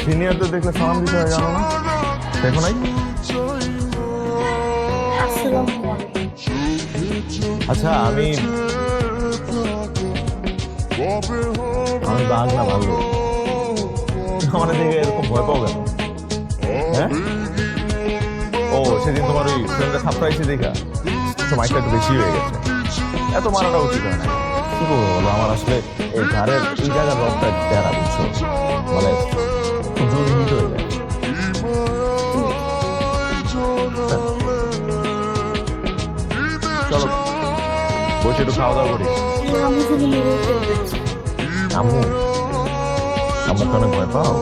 সিনিয়রদের দেখলে সালাম দিতে হয় জানো না? দেখো নাই? আসসালামু আলাইকুম। আচ্ছা আমি আমি বাঘ না ভালো আমার দেখে এরকম ভয় পাও কেন? হ্যাঁ, ও সেদিন তোমার ওই ফ্রেন্ডটা থাপড়াইছে দেখা মাইকটা একটু বেশি হয়ে গেছে। এত মারাটা উচিত হয় না। কি করবো বলো, আমার আসলে এই ঘাড়ের এই জায়গার রক্তটা তেরা, বুঝছো? মানে খুব জলদি হিট হয়ে যায়। চলো বসে একটু খাওয়া দাওয়া করি। আমি যদি মেরে ফেলতে আম্মু, আম্মুকে অনেক ভয় পাও?